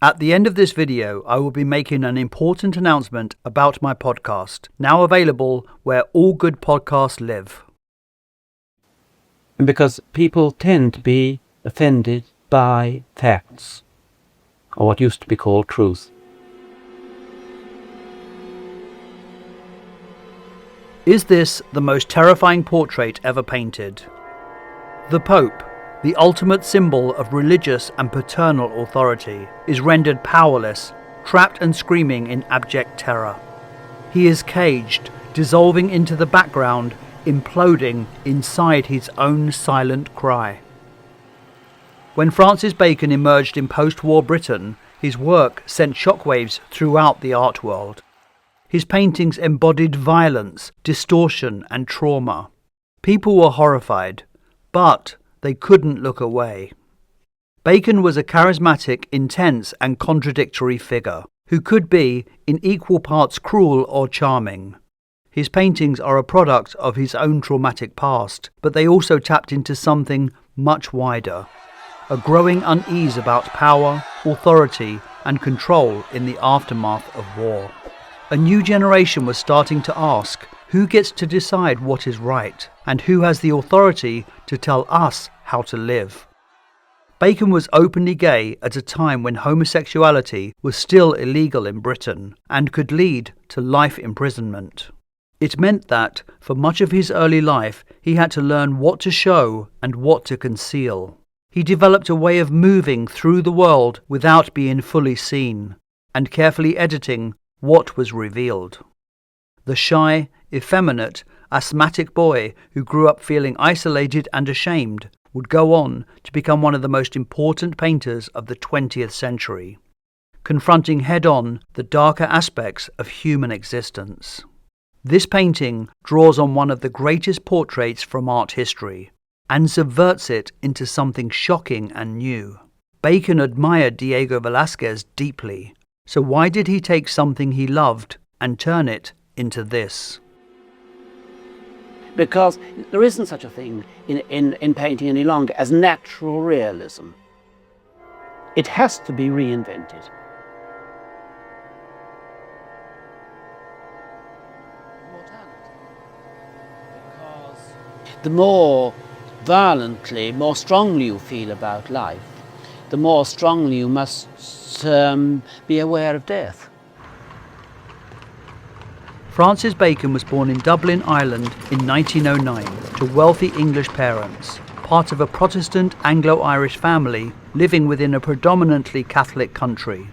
At the end of this video, I will be making an important announcement about my podcast, now available where all good podcasts live. Because people tend to be offended by facts, or what used to be called truth. Is this the most terrifying portrait ever painted? The Pope, the ultimate symbol of religious and paternal authority, is rendered powerless, trapped and screaming in abject terror. He is caged, dissolving into the background, imploding inside his own silent cry. When Francis Bacon emerged in post-war Britain, his work sent shockwaves throughout the art world. His paintings embodied violence, distortion and trauma. People were horrified, but they couldn't look away. Bacon was a charismatic, intense and contradictory figure, who could be in equal parts cruel or charming. His paintings are a product of his own traumatic past, but they also tapped into something much wider. A growing unease about power, authority and control in the aftermath of war. A new generation was starting to ask, who gets to decide what is right, and who has the authority to tell us how to live? Bacon was openly gay at a time when homosexuality was still illegal in Britain and could lead to life imprisonment. It meant that, for much of his early life, he had to learn what to show and what to conceal. He developed a way of moving through the world without being fully seen, and carefully editing what was revealed. The shy, effeminate, asthmatic boy who grew up feeling isolated and ashamed would go on to become one of the most important painters of the 20th century, confronting head-on the darker aspects of human existence. This painting draws on one of the greatest portraits from art history and subverts it into something shocking and new. Bacon admired Diego Velázquez deeply, so why did he take something he loved and turn it into this? Because there isn't such a thing in painting any longer as natural realism. It has to be reinvented. The more violently, more strongly you feel about life, the more strongly you must be aware of death. Francis Bacon was born in Dublin, Ireland in 1909 to wealthy English parents, part of a Protestant Anglo-Irish family living within a predominantly Catholic country.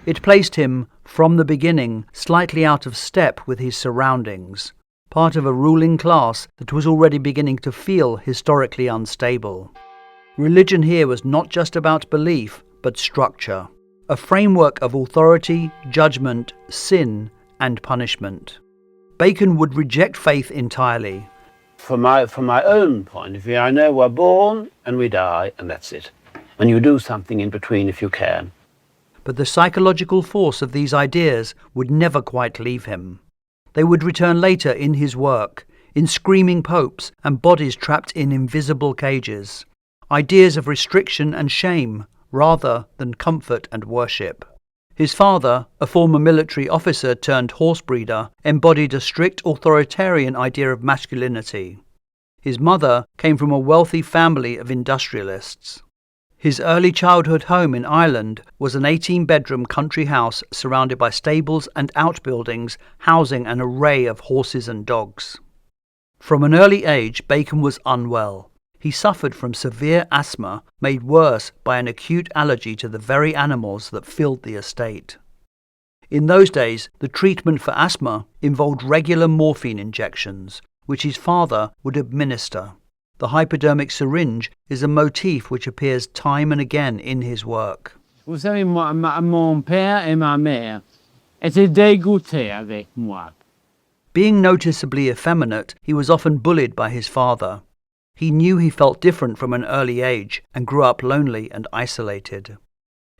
It placed him, from the beginning, slightly out of step with his surroundings, part of a ruling class that was already beginning to feel historically unstable. Religion here was not just about belief, but structure, a framework of authority, judgment, sin, and punishment. Bacon would reject faith entirely. From my own point of view, I know we're born and we die, and that's it. And you do something in between if you can. But the psychological force of these ideas would never quite leave him. They would return later in his work, in screaming popes and bodies trapped in invisible cages. Ideas of restriction and shame, rather than comfort and worship. His father, a former military officer turned horse breeder, embodied a strict authoritarian idea of masculinity. His mother came from a wealthy family of industrialists. His early childhood home in Ireland was an 18-bedroom country house surrounded by stables and outbuildings housing an array of horses and dogs. From an early age, Bacon was unwell. He suffered from severe asthma, made worse by an acute allergy to the very animals that filled the estate. In those days, the treatment for asthma involved regular morphine injections, which his father would administer. The hypodermic syringe is a motif which appears time and again in his work. Vous savez, mon père et ma mère étaient dégoûtés avec moi. Being noticeably effeminate, he was often bullied by his father. He knew he felt different from an early age and grew up lonely and isolated.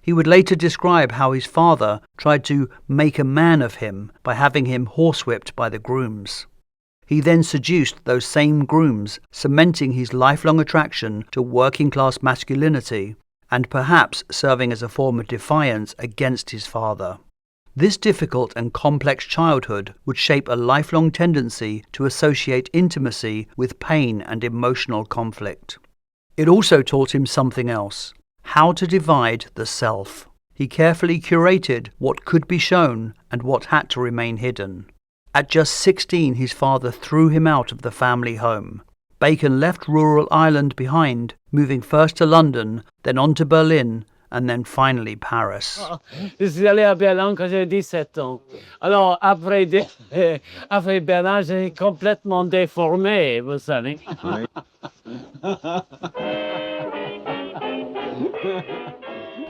He would later describe how his father tried to make a man of him by having him horsewhipped by the grooms. He then seduced those same grooms, cementing his lifelong attraction to working-class masculinity and perhaps serving as a form of defiance against his father. This difficult and complex childhood would shape a lifelong tendency to associate intimacy with pain and emotional conflict. It also taught him something else: how to divide the self. He carefully curated what could be shown and what had to remain hidden. At just 16, his father threw him out of the family home. Bacon left rural Ireland behind, moving first to London, then on to Berlin, and then finally Paris. Je suis allé à Berlin quand j'avais 17 ans. Alors, après Berlin, j'ai complètement déformé, vous savez.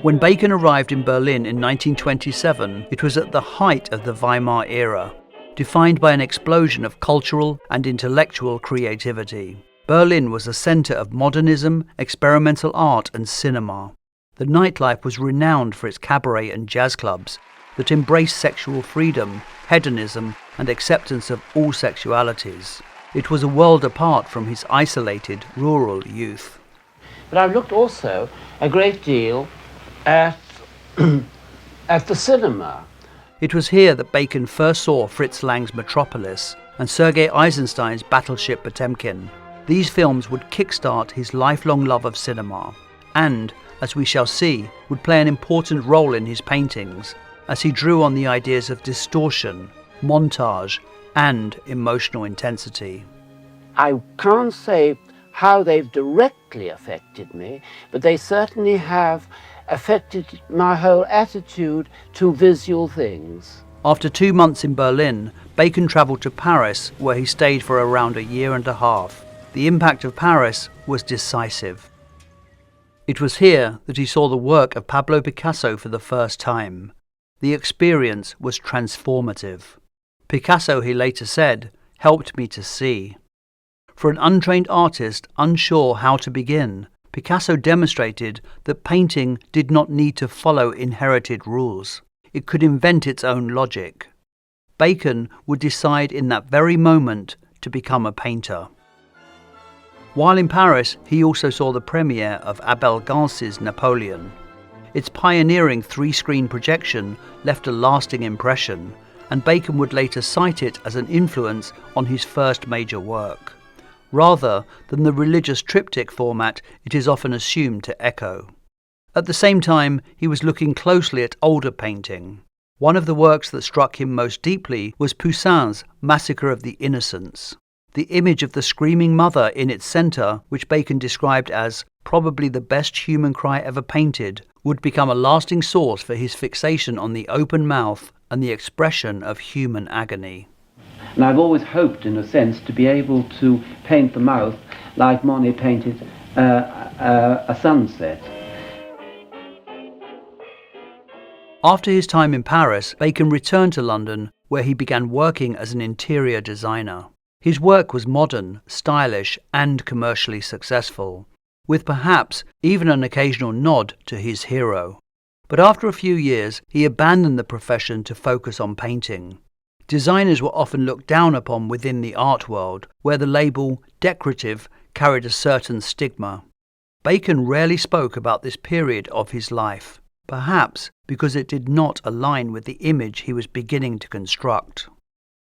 When Bacon arrived in Berlin in 1927, it was at the height of the Weimar era, defined by an explosion of cultural and intellectual creativity. Berlin was a centre of modernism, experimental art and cinema. The nightlife was renowned for its cabaret and jazz clubs that embraced sexual freedom, hedonism and acceptance of all sexualities. It was a world apart from his isolated rural youth. But I've looked also a great deal at the cinema. It was here that Bacon first saw Fritz Lang's Metropolis and Sergei Eisenstein's Battleship Potemkin. These films would kickstart his lifelong love of cinema and, as we shall see, would play an important role in his paintings as he drew on the ideas of distortion, montage and emotional intensity. I can't say how they've directly affected me, but they certainly have affected my whole attitude to visual things. After 2 months in Berlin, Bacon travelled to Paris, where he stayed for around a year and a half. The impact of Paris was decisive. It was here that he saw the work of Pablo Picasso for the first time. The experience was transformative. Picasso, he later said, helped me to see. For an untrained artist unsure how to begin, Picasso demonstrated that painting did not need to follow inherited rules. It could invent its own logic. Bacon would decide in that very moment to become a painter. While in Paris, he also saw the premiere of Abel Gance's Napoleon. Its pioneering 3-screen projection left a lasting impression, and Bacon would later cite it as an influence on his first major work, rather than the religious triptych format it is often assumed to echo. At the same time, he was looking closely at older painting. One of the works that struck him most deeply was Poussin's Massacre of the Innocents. The image of the screaming mother in its centre, which Bacon described as probably the best human cry ever painted, would become a lasting source for his fixation on the open mouth and the expression of human agony. And I've always hoped, in a sense, to be able to paint the mouth like Monet painted a sunset. After his time in Paris, Bacon returned to London, where he began working as an interior designer. His work was modern, stylish, and commercially successful, with perhaps even an occasional nod to his hero. But after a few years, he abandoned the profession to focus on painting. Designers were often looked down upon within the art world, where the label decorative carried a certain stigma. Bacon rarely spoke about this period of his life, perhaps because it did not align with the image he was beginning to construct.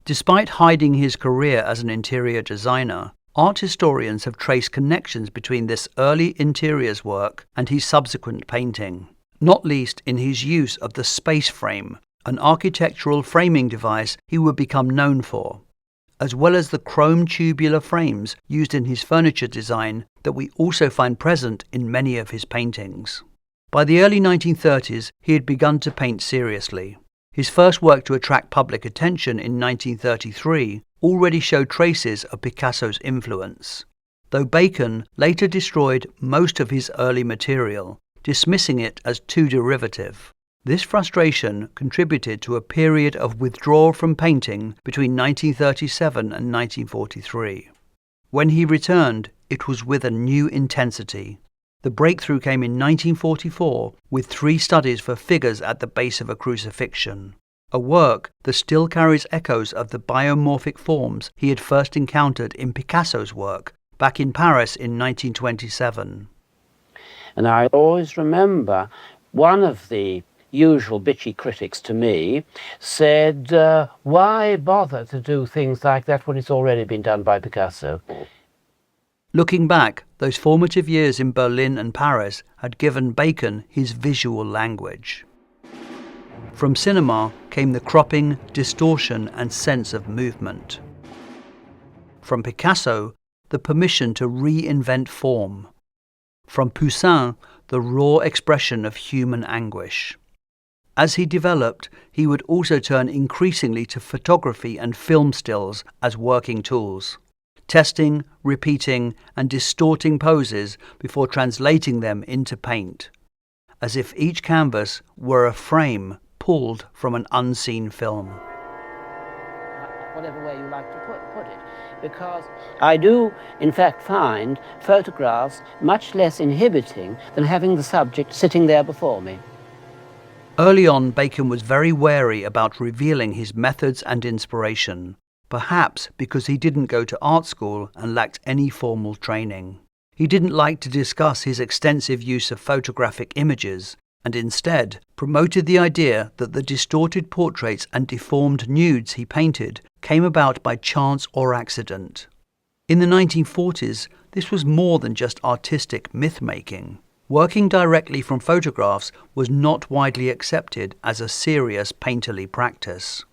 Despite hiding his career as an interior designer, art historians have traced connections between this early interiors work and his subsequent painting, not least in his use of the space frame, an architectural framing device he would become known for, as well as the chrome tubular frames used in his furniture design that we also find present in many of his paintings. By the early 1930s, he had begun to paint seriously. His first work to attract public attention in 1933 already showed traces of Picasso's influence, though Bacon later destroyed most of his early material, dismissing it as too derivative. This frustration contributed to a period of withdrawal from painting between 1937 and 1943. When he returned, it was with a new intensity. The breakthrough came in 1944 with 3 studies for figures at the base of a crucifixion, a work that still carries echoes of the biomorphic forms he had first encountered in Picasso's work back in Paris in 1927. And I always remember one of the usual bitchy critics to me said, why bother to do things like that when it's already been done by Picasso? Looking back, those formative years in Berlin and Paris had given Bacon his visual language. From cinema came the cropping, distortion and sense of movement. From Picasso, the permission to reinvent form. From Poussin, the raw expression of human anguish. As he developed, he would also turn increasingly to photography and film stills as working tools, testing, repeating, and distorting poses before translating them into paint, as if each canvas were a frame pulled from an unseen film. Whatever way you like to put it, because I do, in fact, find photographs much less inhibiting than having the subject sitting there before me. Early on, Bacon was very wary about revealing his methods and inspiration, perhaps because he didn't go to art school and lacked any formal training. He didn't like to discuss his extensive use of photographic images, and instead promoted the idea that the distorted portraits and deformed nudes he painted came about by chance or accident. In the 1940s, this was more than just artistic myth-making. Working directly from photographs was not widely accepted as a serious painterly practice.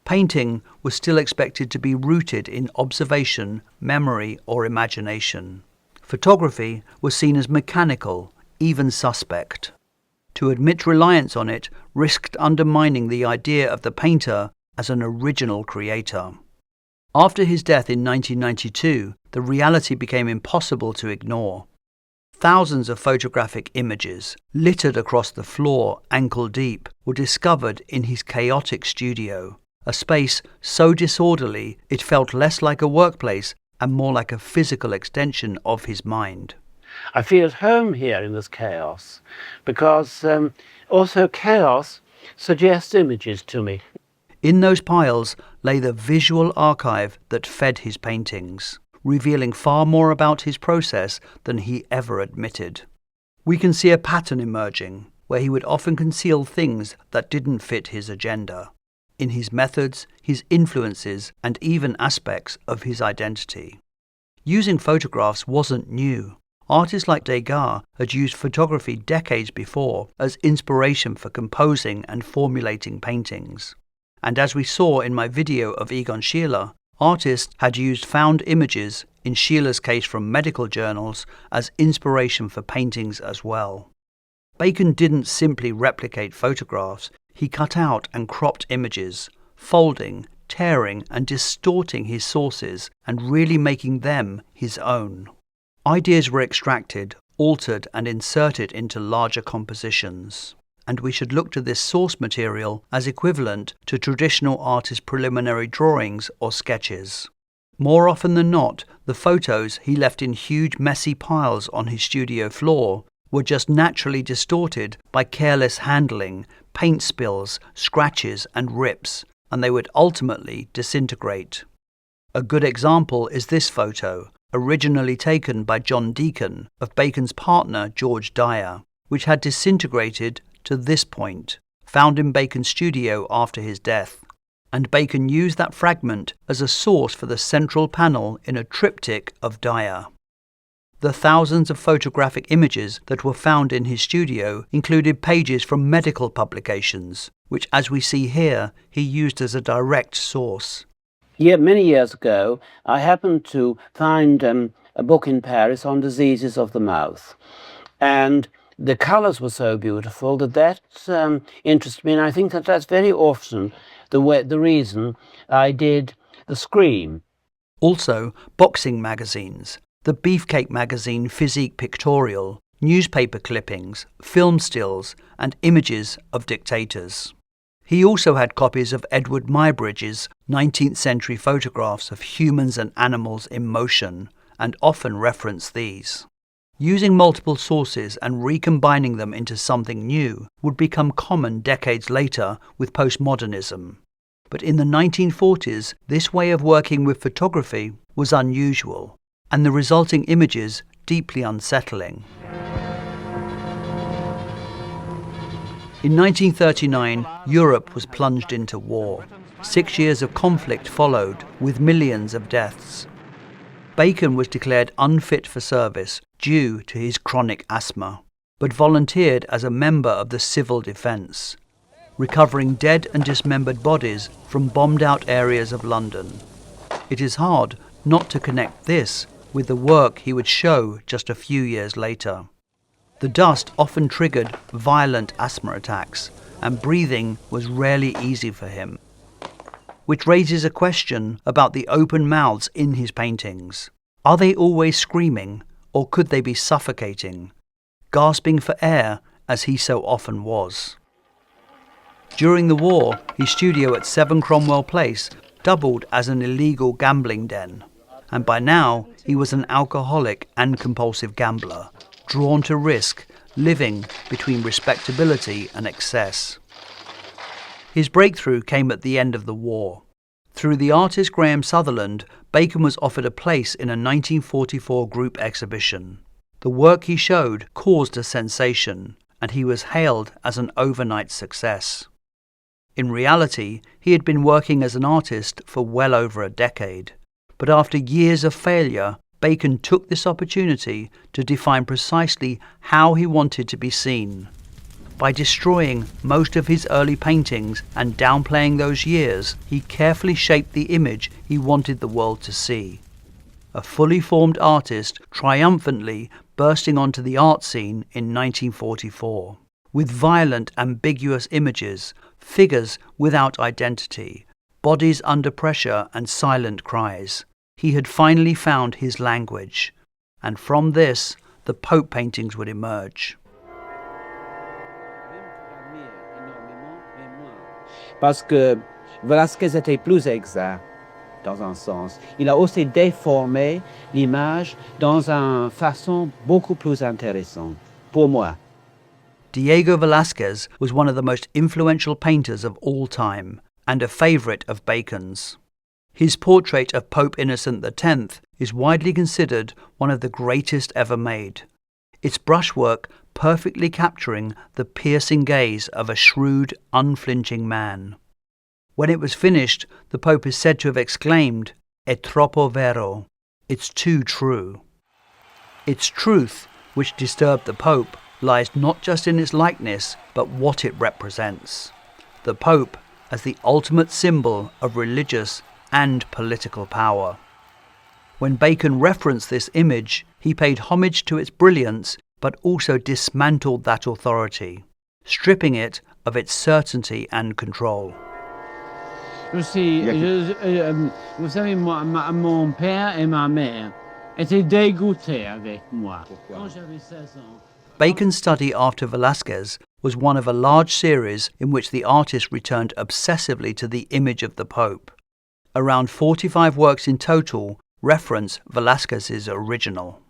Painting was still expected to be rooted in observation, memory, or imagination. Photography was seen as mechanical, even suspect. To admit reliance on it risked undermining the idea of the painter as an original creator. After his death in 1992, the reality became impossible to ignore. Thousands of photographic images, littered across the floor ankle deep, were discovered in his chaotic studio, a space so disorderly it felt less like a workplace and more like a physical extension of his mind. I feel at home here in this chaos, because also chaos suggests images to me. In those piles lay the visual archive that fed his paintings, revealing far more about his process than he ever admitted. We can see a pattern emerging, where he would often conceal things that didn't fit his agenda, in his methods, his influences, and even aspects of his identity. Using photographs wasn't new. Artists like Degas had used photography decades before as inspiration for composing and formulating paintings. And as we saw in my video of Egon Schiele, artists had used found images, in Schiele's case from medical journals, as inspiration for paintings as well. Bacon didn't simply replicate photographs, he cut out and cropped images, folding, tearing and distorting his sources and really making them his own. Ideas were extracted, altered and inserted into larger compositions, and we should look to this source material as equivalent to traditional artist preliminary drawings or sketches. More often than not, the photos he left in huge messy piles on his studio floor were just naturally distorted by careless handling, paint spills, scratches and rips, and they would ultimately disintegrate. A good example is this photo, originally taken by John Deacon of Bacon's partner George Dyer, which had disintegrated to this point, found in Bacon's studio after his death. And Bacon used that fragment as a source for the central panel in a triptych of Dyer. The thousands of photographic images that were found in his studio included pages from medical publications, which, as we see here, he used as a direct source. Many years ago, I happened to find a book in Paris on diseases of the mouth. And the colours were so beautiful that interested me, and I think that that's very often the reason I did the Scream. Also, boxing magazines, the Beefcake magazine Physique Pictorial, newspaper clippings, film stills, and images of dictators. He also had copies of Edward Muybridge's 19th century photographs of humans and animals in motion, and often referenced these. Using multiple sources and recombining them into something new would become common decades later with postmodernism. But in the 1940s, this way of working with photography was unusual, and the resulting images deeply unsettling. In 1939, Europe was plunged into war. 6 years of conflict followed, with millions of deaths. Bacon was declared unfit for service due to his chronic asthma, but volunteered as a member of the civil defence, recovering dead and dismembered bodies from bombed-out areas of London. It is hard not to connect this with the work he would show just a few years later. The dust often triggered violent asthma attacks, and breathing was rarely easy for him, which raises a question about the open mouths in his paintings. Are they always screaming, or could they be suffocating, gasping for air as he so often was? During the war, his studio at 7 Cromwell Place doubled as an illegal gambling den, and by now he was an alcoholic and compulsive gambler, drawn to risk, living between respectability and excess. His breakthrough came at the end of the war. Through the artist Graham Sutherland, Bacon was offered a place in a 1944 group exhibition. The work he showed caused a sensation, and he was hailed as an overnight success. In reality, he had been working as an artist for well over a decade, but after years of failure, Bacon took this opportunity to define precisely how he wanted to be seen. By destroying most of his early paintings and downplaying those years, he carefully shaped the image he wanted the world to see. A fully formed artist triumphantly bursting onto the art scene in 1944, with violent, ambiguous images, figures without identity, bodies under pressure and silent cries. He had finally found his language, and from this, the Pope paintings would emerge. Parce que Velázquez était plus exact, dans un sens. Il a aussi déformé l'image dans une façon beaucoup plus intéressante, pour moi. Diego Velázquez was one of the most influential painters of all time, and a favourite of Bacon's. His portrait of Pope Innocent X is widely considered one of the greatest ever made, its brushwork perfectly capturing the piercing gaze of a shrewd, unflinching man. When it was finished, the Pope is said to have exclaimed, "È troppo vero," it's too true. Its truth, which disturbed the Pope, lies not just in its likeness, but what it represents. The Pope as the ultimate symbol of religious and political power. When Bacon referenced this image, he paid homage to its brilliance, but also dismantled that authority, stripping it of its certainty and control. Vous savez, mon père et ma mère étaient dégoûtés avec moi. Quand j'avais 16 ans. Bacon's study after Velázquez was one of a large series in which the artist returned obsessively to the image of the Pope. Around 45 works in total reference Velázquez's original.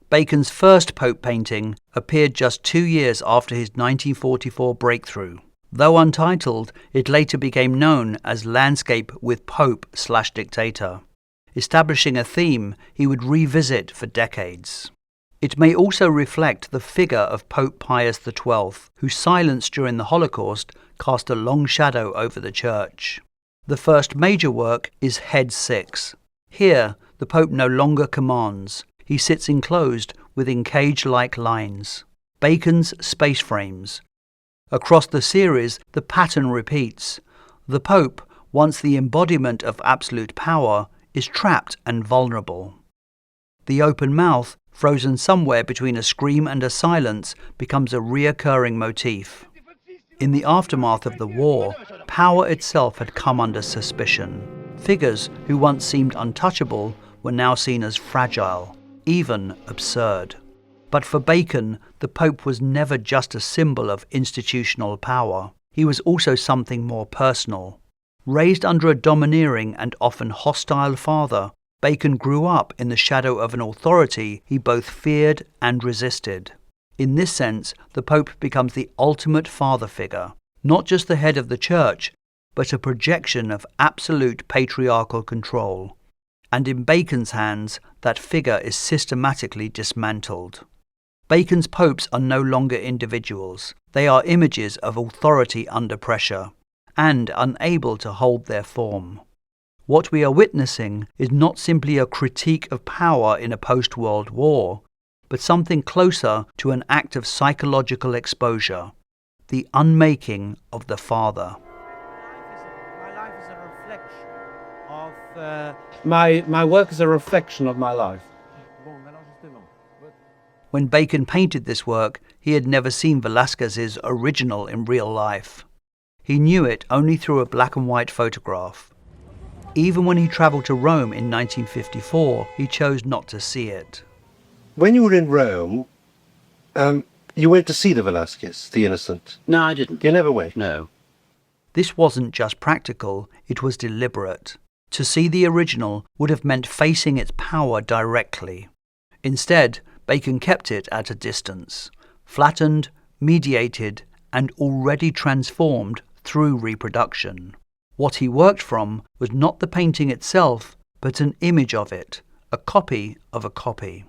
Bacon's first Pope painting appeared just 2 years after his 1944 breakthrough. Though untitled, it later became known as Landscape with Pope/Dictator, establishing a theme he would revisit for decades. It may also reflect the figure of Pope Pius XII, whose silence during the Holocaust cast a long shadow over the Church. The first major work is Head 6. Here, the Pope no longer commands. He sits enclosed within cage-like lines. Bacon's space frames. Across the series, the pattern repeats. The Pope, once the embodiment of absolute power, is trapped and vulnerable. The open mouth, frozen somewhere between a scream and a silence, becomes a reoccurring motif. In the aftermath of the war, power itself had come under suspicion. Figures who once seemed untouchable were now seen as fragile, even absurd. But for Bacon, the Pope was never just a symbol of institutional power. He was also something more personal. Raised under a domineering and often hostile father, Bacon grew up in the shadow of an authority he both feared and resisted. In this sense, the Pope becomes the ultimate father figure, not just the head of the Church, but a projection of absolute patriarchal control. And in Bacon's hands, that figure is systematically dismantled. Bacon's popes are no longer individuals. They are images of authority under pressure, and unable to hold their form. What we are witnessing is not simply a critique of power in a post-World War, but something closer to an act of psychological exposure, the unmaking of the Father. My life is a reflection of my work is a reflection of my life. When Bacon painted this work, he had never seen Velázquez's original in real life. He knew it only through a black and white photograph. Even when he travelled to Rome in 1954, he chose not to see it. When you were in Rome, you went to see the Velázquez, the Innocent. No, I didn't. You never went? No. This wasn't just practical, it was deliberate. To see the original would have meant facing its power directly. Instead, Bacon kept it at a distance, flattened, mediated, and already transformed through reproduction. What he worked from was not the painting itself, but an image of it, a copy of a copy.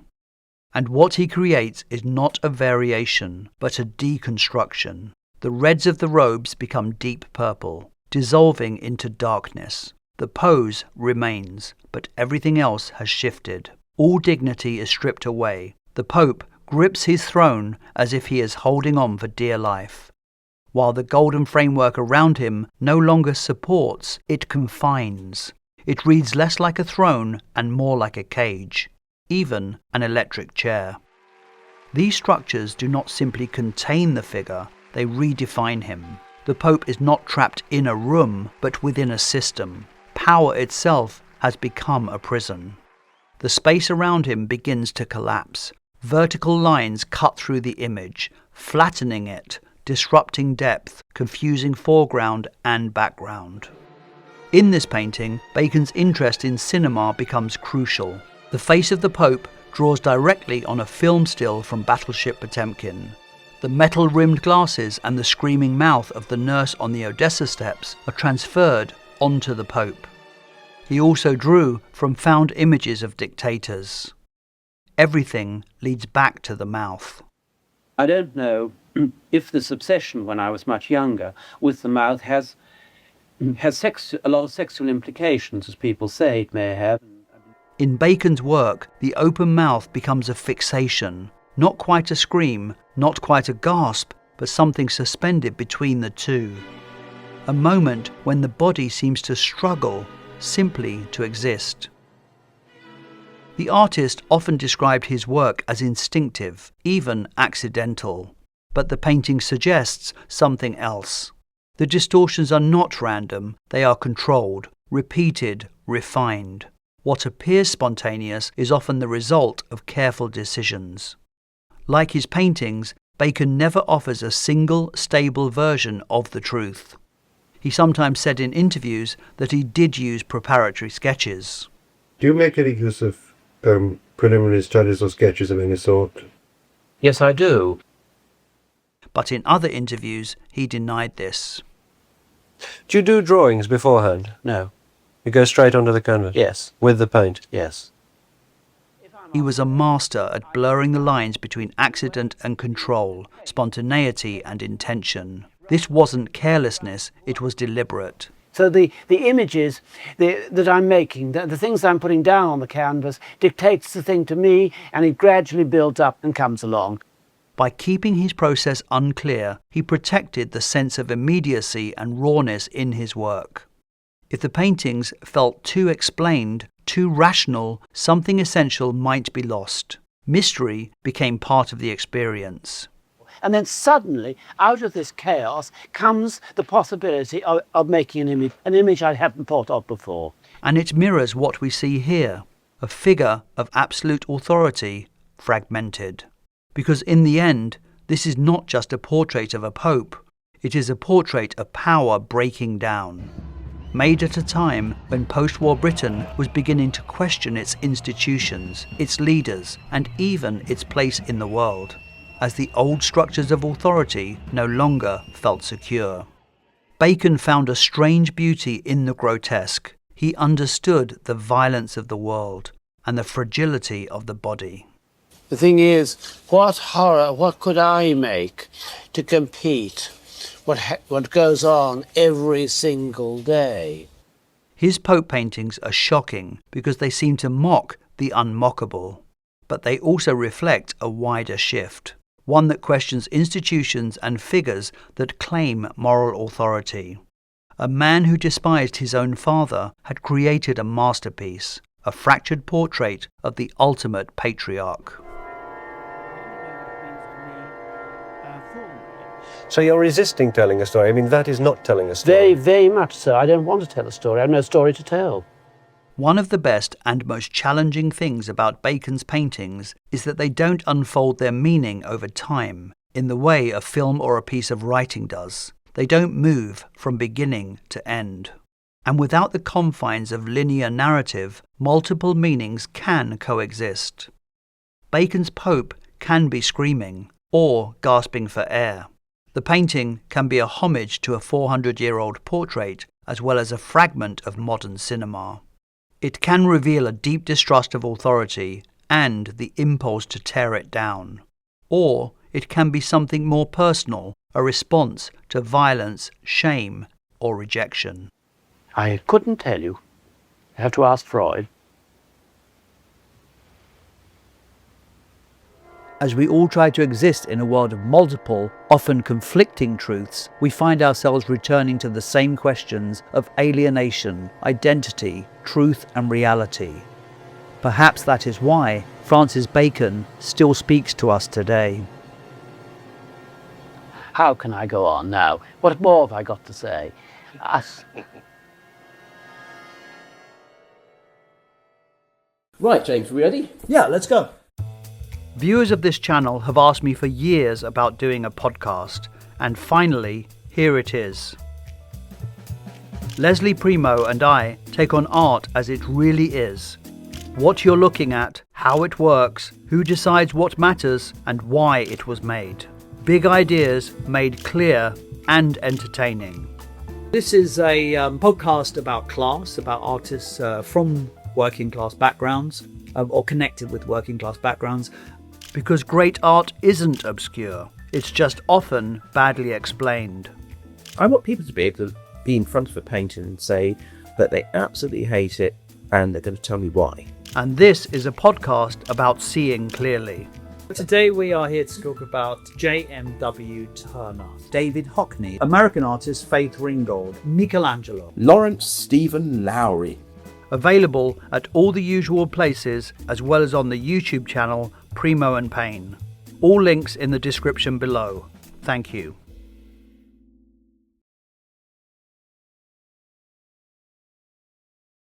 And what he creates is not a variation, but a deconstruction. The reds of the robes become deep purple, dissolving into darkness. The pose remains, but everything else has shifted. All dignity is stripped away. The Pope grips his throne as if he is holding on for dear life. While the golden framework around him no longer supports, it confines. It reads less like a throne and more like a cage, even an electric chair. These structures do not simply contain the figure, they redefine him. The Pope is not trapped in a room, but within a system. Power itself has become a prison. The space around him begins to collapse. Vertical lines cut through the image, flattening it, disrupting depth, confusing foreground and background. In this painting, Bacon's interest in cinema becomes crucial. The face of the Pope draws directly on a film still from Battleship Potemkin. The metal-rimmed glasses and the screaming mouth of the nurse on the Odessa steps are transferred onto the Pope. He also drew from found images of dictators. Everything leads back to the mouth. I don't know if this obsession when I was much younger with the mouth has a lot of sexual implications, as people say it may have. In Bacon's work, the open mouth becomes a fixation, not quite a scream, not quite a gasp, but something suspended between the two. A moment when the body seems to struggle simply to exist. The artist often described his work as instinctive, even accidental. But the painting suggests something else. The distortions are not random, they are controlled, repeated, refined. What appears spontaneous is often the result of careful decisions. Like his paintings, Bacon never offers a single, stable version of the truth. He sometimes said in interviews that he did use preparatory sketches. Do you make any use of preliminary studies or sketches of any sort? Yes, I do. But in other interviews, he denied this. Do you do drawings beforehand? No. You go straight onto the canvas? Yes. With the paint? Yes. He was a master at blurring the lines between accident and control, spontaneity and intention. This wasn't carelessness, it was deliberate. So the images that I'm making, the things I'm putting down on the canvas, dictates the thing to me, and it gradually builds up and comes along. By keeping his process unclear, he protected the sense of immediacy and rawness in his work. If the paintings felt too explained, too rational, something essential might be lost. Mystery became part of the experience. And then suddenly, out of this chaos, comes the possibility of making an image I haven't thought of before. And it mirrors what we see here, a figure of absolute authority, fragmented. Because in the end, this is not just a portrait of a pope, it is a portrait of power breaking down. Made at a time when post-war Britain was beginning to question its institutions, its leaders, and even its place in the world, as the old structures of authority no longer felt secure. Bacon found a strange beauty in the grotesque. He understood the violence of the world and the fragility of the body. The thing is, what horror, what could I make to compete what goes on every single day? His Pope paintings are shocking because they seem to mock the unmockable, but they also reflect a wider shift, one that questions institutions and figures that claim moral authority. A man who despised his own father had created a masterpiece, a fractured portrait of the ultimate patriarch. So you're resisting telling a story. I mean, that is not telling a story. Very, very much so. I don't want to tell a story. I have no story to tell. One of the best and most challenging things about Bacon's paintings is that they don't unfold their meaning over time, in the way a film or a piece of writing does. They don't move from beginning to end. And without the confines of linear narrative, multiple meanings can coexist. Bacon's Pope can be screaming or gasping for air. The painting can be a homage to a 400-year-old portrait as well as a fragment of modern cinema. It can reveal a deep distrust of authority and the impulse to tear it down. Or it can be something more personal, a response to violence, shame, or rejection. I couldn't tell you. I have to ask Freud. As we all try to exist in a world of multiple, often conflicting truths, we find ourselves returning to the same questions of alienation, identity, truth and reality. Perhaps that is why Francis Bacon still speaks to us today. How can I go on now? What more have I got to say? Right, James, we ready? Yeah, let's go. Viewers of this channel have asked me for years about doing a podcast, and finally, here it is. Leslie Primo and I take on art as it really is. What you're looking at, how it works, who decides what matters, and why it was made. Big ideas made clear and entertaining. This is a podcast about class, about artists from working class backgrounds, or connected with working class backgrounds, because great art isn't obscure. It's just often badly explained. I want people to be able to be in front of a painting and say that they absolutely hate it and they're going to tell me why. And this is a podcast about seeing clearly. Today we are here to talk about J.M.W. Turner, David Hockney, American artist Faith Ringgold, Michelangelo. Lawrence Stephen Lowry. Available at all the usual places as well as on the YouTube channel Primo and Payne. All links in the description below. Thank you.